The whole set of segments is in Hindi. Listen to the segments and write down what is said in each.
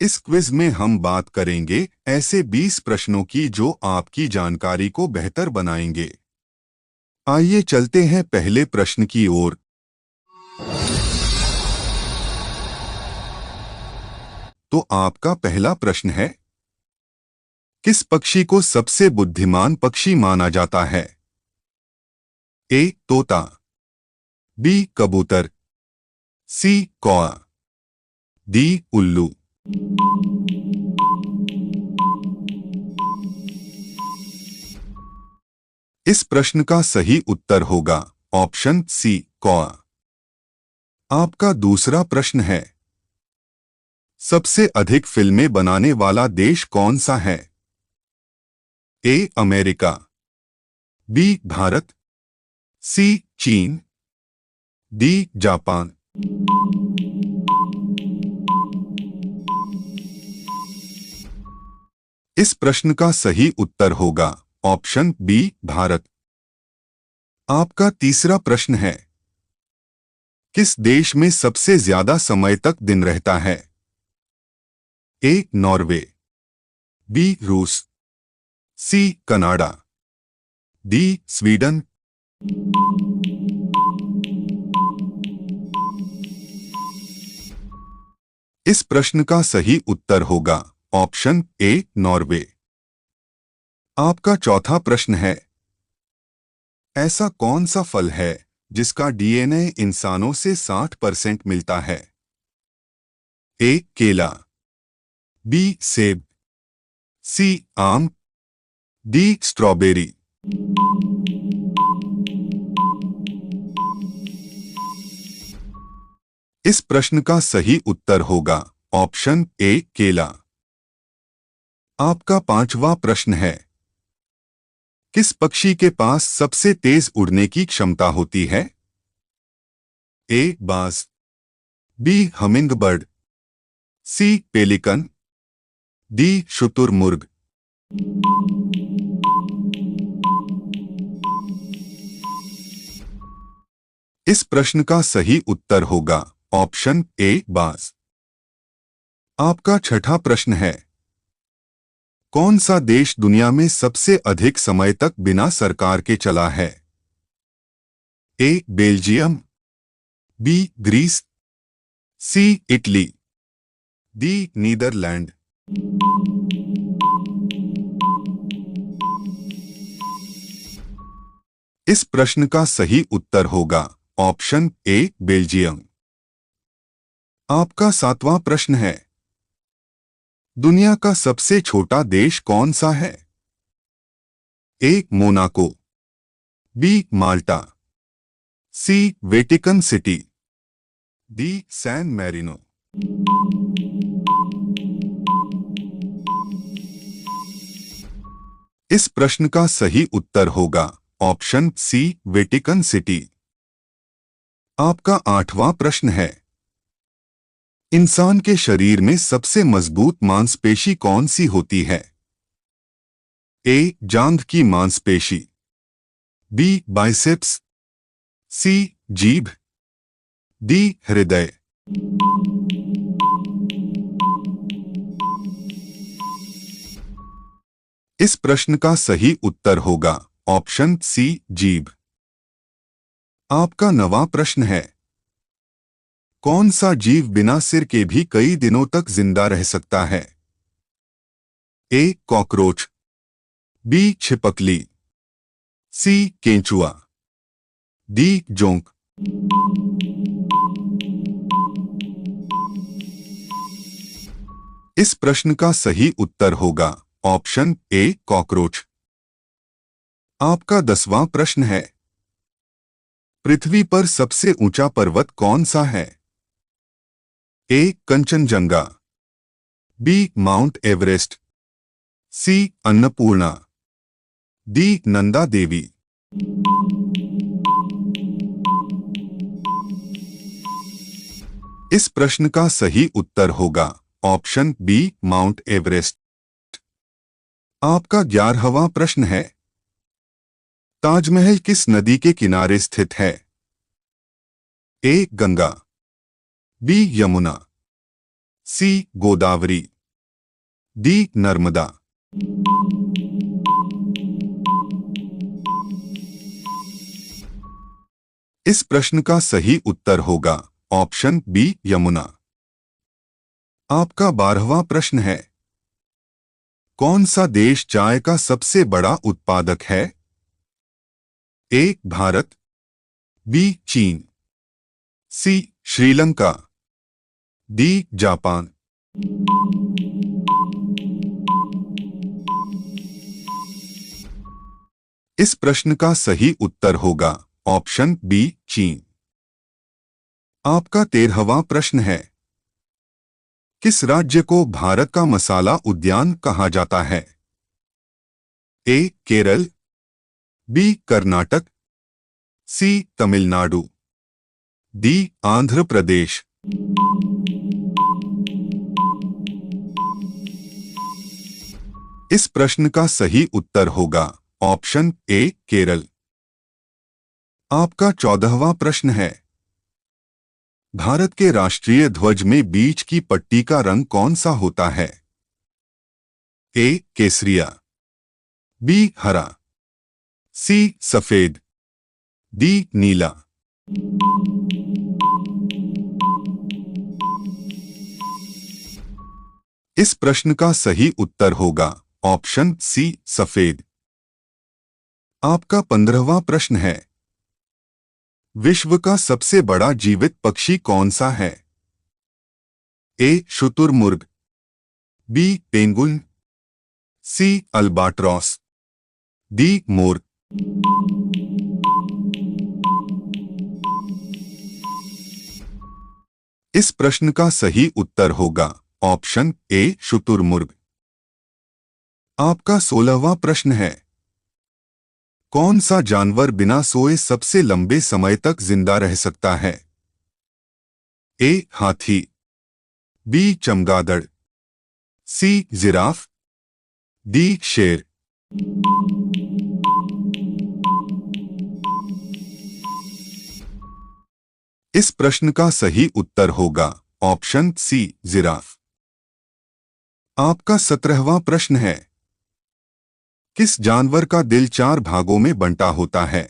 इस क्विज में हम बात करेंगे ऐसे 20 प्रश्नों की जो आपकी जानकारी को बेहतर बनाएंगे। आइए चलते हैं पहले प्रश्न की ओर। तो आपका पहला प्रश्न है, किस पक्षी को सबसे बुद्धिमान पक्षी माना जाता है? ए तोता, बी कबूतर, सी कौआ, डी उल्लू। इस प्रश्न का सही उत्तर होगा ऑप्शन सी कौआ। आपका दूसरा प्रश्न है, सबसे अधिक फिल्में बनाने वाला देश कौन सा है? ए अमेरिका, बी भारत, सी चीन, डी जापान। इस प्रश्न का सही उत्तर होगा ऑप्शन बी भारत। आपका तीसरा प्रश्न है, किस देश में सबसे ज्यादा समय तक दिन रहता है? ए नॉर्वे, बी रूस, सी कनाडा, डी स्वीडन। इस प्रश्न का सही उत्तर होगा ऑप्शन ए नॉर्वे। आपका चौथा प्रश्न है, ऐसा कौन सा फल है जिसका डीएनए इंसानों से 60% मिलता है? ए केला, बी सेब, सी आम, डी स्ट्रॉबेरी। इस प्रश्न का सही उत्तर होगा ऑप्शन ए केला। आपका पांचवा प्रश्न है, किस पक्षी के पास सबसे तेज उड़ने की क्षमता होती है? ए बाज, बी हमिंगबर्ड, सी पेलिकन, डी शुतुरमुर्ग। इस प्रश्न का सही उत्तर होगा ऑप्शन ए बाज। आपका छठा प्रश्न है, कौन सा देश दुनिया में सबसे अधिक समय तक बिना सरकार के चला है? ए बेल्जियम, बी ग्रीस, सी इटली, डी नीदरलैंड। इस प्रश्न का सही उत्तर होगा ऑप्शन ए बेल्जियम। आपका सातवां प्रश्न है, दुनिया का सबसे छोटा देश कौन सा है? A Monaco, B Malta, C Vatican city, D San Marino. इस प्रश्न का सही उत्तर होगा ऑप्शन सी वेटिकन सिटी। आपका आठवां प्रश्न है, इंसान के शरीर में सबसे मजबूत मांसपेशी कौन सी होती है? ए जांघ की मांसपेशी, बी बाइसेप्स, सी जीभ, डी हृदय। इस प्रश्न का सही उत्तर होगा ऑप्शन सी जीभ। आपका नवां प्रश्न है, कौन सा जीव बिना सिर के भी कई दिनों तक जिंदा रह सकता है? ए कॉकरोच, बी छिपकली, सी केंचुआ, डी जोंक। इस प्रश्न का सही उत्तर होगा ऑप्शन ए कॉकरोच। आपका 10वां प्रश्न है, पृथ्वी पर सबसे ऊंचा पर्वत कौन सा है? ए कंचनजंगा, बी माउंट एवरेस्ट, सी अन्नपूर्णा, डी नंदा देवी। इस प्रश्न का सही उत्तर होगा ऑप्शन बी माउंट एवरेस्ट। आपका 11वां प्रश्न है, ताजमहल किस नदी के किनारे स्थित है? ए गंगा, बी यमुना, सी गोदावरी, डी नर्मदा। इस प्रश्न का सही उत्तर होगा ऑप्शन बी यमुना। आपका 12वां प्रश्न है, कौन सा देश चाय का सबसे बड़ा उत्पादक है? ए भारत, बी चीन, सी श्रीलंका, डी जापान। इस प्रश्न का सही उत्तर होगा ऑप्शन बी चीन। आपका 13वां प्रश्न है, किस राज्य को भारत का मसाला उद्यान कहा जाता है? ए केरल, बी कर्नाटक, सी तमिलनाडु, डी आंध्र प्रदेश। इस प्रश्न का सही उत्तर होगा ऑप्शन ए केरल। आपका 14वां प्रश्न है, भारत के राष्ट्रीय ध्वज में बीच की पट्टी का रंग कौन सा होता है? ए केसरिया, बी हरा, सी सफेद, डी नीला। इस प्रश्न का सही उत्तर होगा ऑप्शन सी सफेद। आपका 15वां प्रश्न है, विश्व का सबसे बड़ा जीवित पक्षी कौन सा है? ए शुतुरमुर्ग, बी पेंगुइन, सी अल्बाट्रॉस, डी मोर। इस प्रश्न का सही उत्तर होगा ऑप्शन ए शुतुरमुर्ग। आपका 16वां प्रश्न है, कौन सा जानवर बिना सोए सबसे लंबे समय तक जिंदा रह सकता है? ए हाथी, बी चमगादड़, सी जिराफ, डी शेर। इस प्रश्न का सही उत्तर होगा ऑप्शन सी जिराफ। आपका 17वां प्रश्न है, किस जानवर का दिल 4 भागों में बंटा होता है?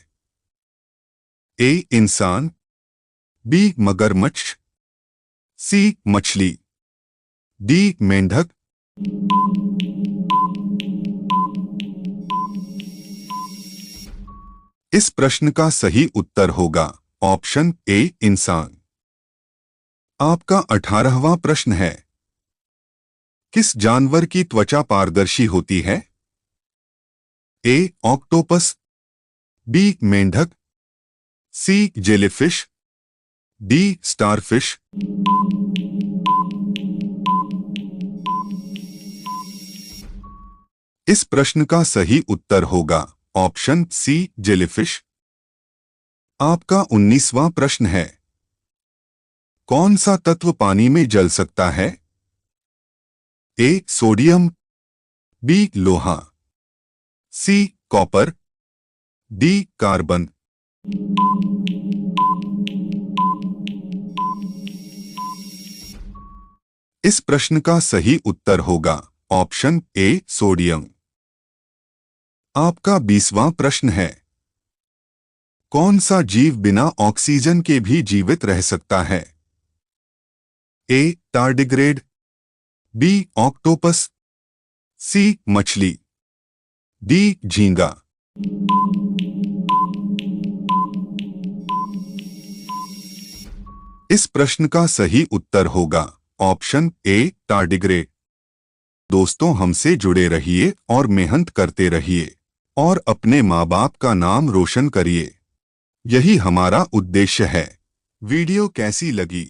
ए इंसान, बी मगरमच्छ, सी मछली, डी मेंढक। इस प्रश्न का सही उत्तर होगा ऑप्शन ए इंसान। आपका 18वां प्रश्न है, किस जानवर की त्वचा पारदर्शी होती है? ए ऑक्टोपस, बी मेंढक, सी जेलीफिश, डी स्टारफिश। इस प्रश्न का सही उत्तर होगा ऑप्शन सी जेलीफिश। आपका 19वां प्रश्न है, कौन सा तत्व पानी में जल सकता है? ए सोडियम, बी लोहा, सी कॉपर, डी कार्बन। इस प्रश्न का सही उत्तर होगा ऑप्शन ए सोडियम। आपका 20वां प्रश्न है, कौन सा जीव बिना ऑक्सीजन के भी जीवित रह सकता है? ए टार्डिग्रेड, बी ऑक्टोपस, सी मछली, डी झींगा। इस प्रश्न का सही उत्तर होगा ऑप्शन ए टार्डिग्रेड। दोस्तों, हमसे जुड़े रहिए और मेहनत करते रहिए और अपने माँ बाप का नाम रोशन करिए, यही हमारा उद्देश्य है। वीडियो कैसी लगी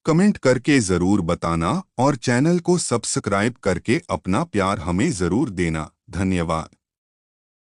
कमेंट करके जरूर बताना और चैनल को सब्सक्राइब करके अपना प्यार हमें जरूर देना। धन्यवाद।